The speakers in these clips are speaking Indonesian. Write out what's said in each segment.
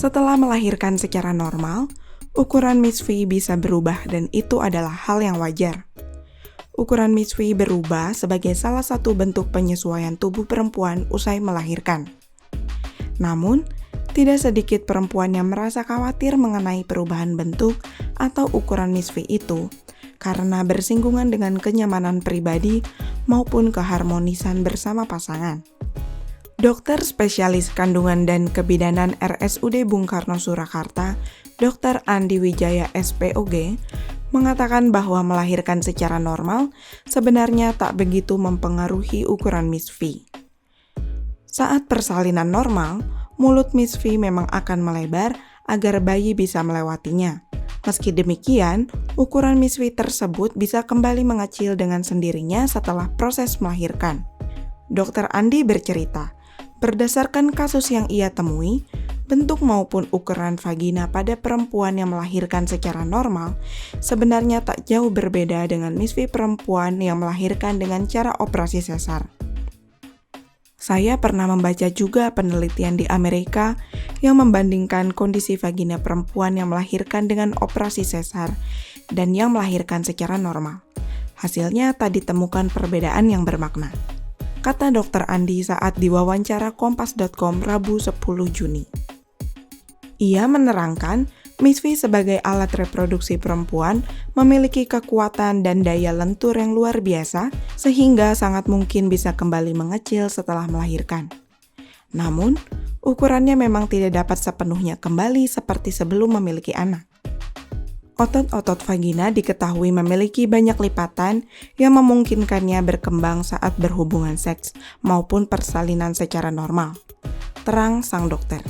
Setelah melahirkan secara normal, ukuran Miss V bisa berubah dan itu adalah hal yang wajar. Ukuran Miss V berubah sebagai salah satu bentuk penyesuaian tubuh perempuan usai melahirkan. Namun, tidak sedikit perempuan yang merasa khawatir mengenai perubahan bentuk atau ukuran Miss V itu karena bersinggungan dengan kenyamanan pribadi maupun keharmonisan bersama pasangan. Dokter spesialis kandungan dan kebidanan RSUD Bung Karno Surakarta, Dr. Andi Wijaya SPOG, mengatakan bahwa melahirkan secara normal sebenarnya tak begitu mempengaruhi ukuran Miss V. Saat persalinan normal, mulut Miss V memang akan melebar agar bayi bisa melewatinya. Meski demikian, ukuran Miss V tersebut bisa kembali mengecil dengan sendirinya setelah proses melahirkan. Dr. Andi bercerita, berdasarkan kasus yang ia temui, bentuk maupun ukuran vagina pada perempuan yang melahirkan secara normal sebenarnya tak jauh berbeda dengan Miss V perempuan yang melahirkan dengan cara operasi sesar. Saya pernah membaca juga penelitian di Amerika yang membandingkan kondisi vagina perempuan yang melahirkan dengan operasi sesar dan yang melahirkan secara normal. Hasilnya tak ditemukan perbedaan yang bermakna, kata Dr. Andi saat diwawancara Kompas.com Rabu 10 Juni. Ia menerangkan, Miss V sebagai alat reproduksi perempuan memiliki kekuatan dan daya lentur yang luar biasa sehingga sangat mungkin bisa kembali mengecil setelah melahirkan. Namun, ukurannya memang tidak dapat sepenuhnya kembali seperti sebelum memiliki anak. Otot-otot vagina diketahui memiliki banyak lipatan yang memungkinkannya berkembang saat berhubungan seks maupun persalinan secara normal, terang sang dokter.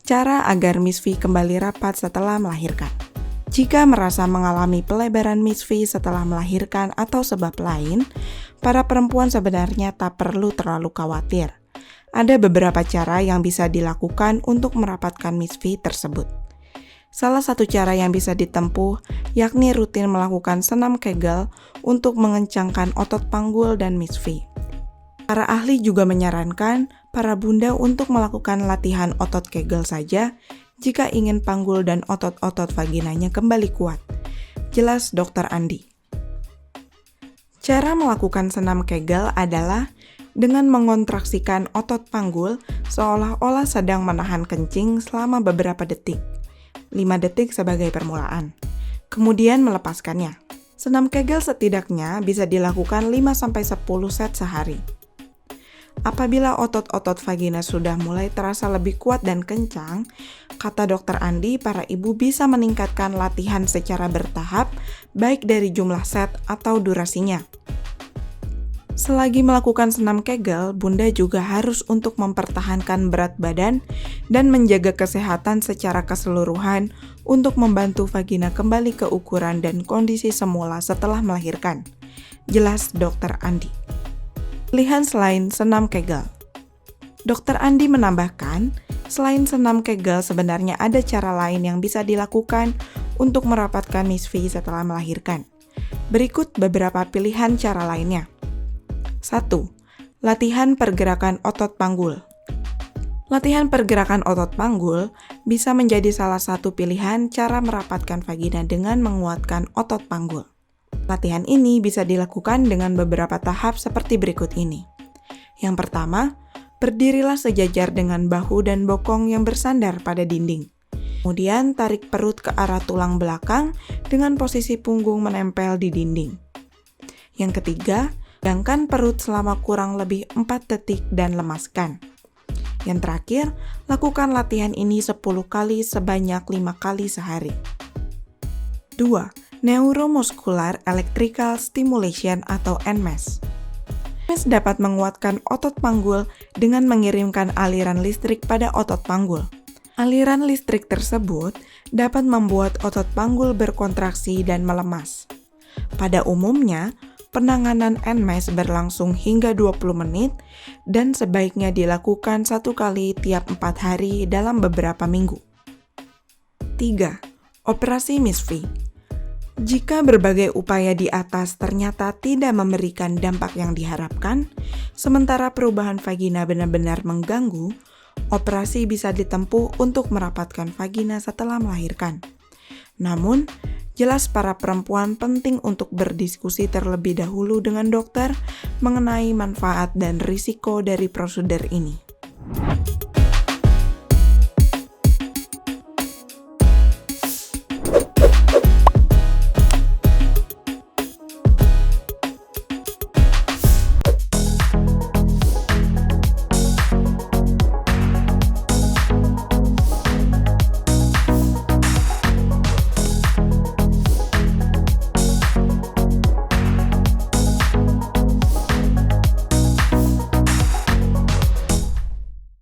Cara agar Miss V kembali rapat setelah melahirkan. Jika merasa mengalami pelebaran Miss V setelah melahirkan atau sebab lain, para perempuan sebenarnya tak perlu terlalu khawatir. Ada beberapa cara yang bisa dilakukan untuk merapatkan Miss V tersebut. Salah satu cara yang bisa ditempuh yakni rutin melakukan senam Kegel untuk mengencangkan otot panggul dan Miss V. Para ahli juga menyarankan para bunda untuk melakukan latihan otot Kegel saja jika ingin panggul dan otot-otot vaginanya kembali kuat. Jelas Dr. Andi. Cara melakukan senam Kegel adalah dengan mengontraksikan otot panggul seolah-olah sedang menahan kencing selama beberapa detik. 5 detik sebagai permulaan. Kemudian melepaskannya. Senam Kegel setidaknya bisa dilakukan 5-10 set sehari. Apabila otot-otot vagina sudah mulai terasa lebih kuat dan kencang, kata Dr. Andi, para ibu bisa meningkatkan latihan secara bertahap, baik dari jumlah set atau durasinya. Selagi melakukan senam Kegel, bunda juga harus untuk mempertahankan berat badan dan menjaga kesehatan secara keseluruhan untuk membantu vagina kembali ke ukuran dan kondisi semula setelah melahirkan. Jelas Dr. Andi. Pilihan selain senam Kegel. Dr. Andi menambahkan, selain senam Kegel sebenarnya ada cara lain yang bisa dilakukan untuk merapatkan Miss V setelah melahirkan. Berikut beberapa pilihan cara lainnya. 1. Latihan pergerakan otot panggul. Latihan pergerakan otot panggul bisa menjadi salah satu pilihan cara merapatkan vagina dengan menguatkan otot panggul. Latihan ini bisa dilakukan dengan beberapa tahap seperti berikut ini. Yang pertama, berdirilah sejajar dengan bahu dan bokong yang bersandar pada dinding. Kemudian tarik perut ke arah tulang belakang dengan posisi punggung menempel di dinding. Yang ketiga, tegangkan perut selama kurang lebih 4 detik dan lemaskan. Yang terakhir, lakukan latihan ini 10 kali sebanyak 5 kali sehari. 2. Neuromuscular Electrical Stimulation atau NMES. NMES dapat menguatkan otot panggul dengan mengirimkan aliran listrik pada otot panggul. Aliran listrik tersebut dapat membuat otot panggul berkontraksi dan melemas. Pada umumnya, penanganan NMES berlangsung hingga 20 menit dan sebaiknya dilakukan 1 kali tiap 4 hari dalam beberapa minggu. 3. Operasi Miss V. Jika berbagai upaya di atas ternyata tidak memberikan dampak yang diharapkan, sementara perubahan vagina benar-benar mengganggu, Operasi bisa ditempuh untuk merapatkan vagina setelah melahirkan. Namun, jelas para perempuan penting untuk berdiskusi terlebih dahulu dengan dokter mengenai manfaat dan risiko dari prosedur ini.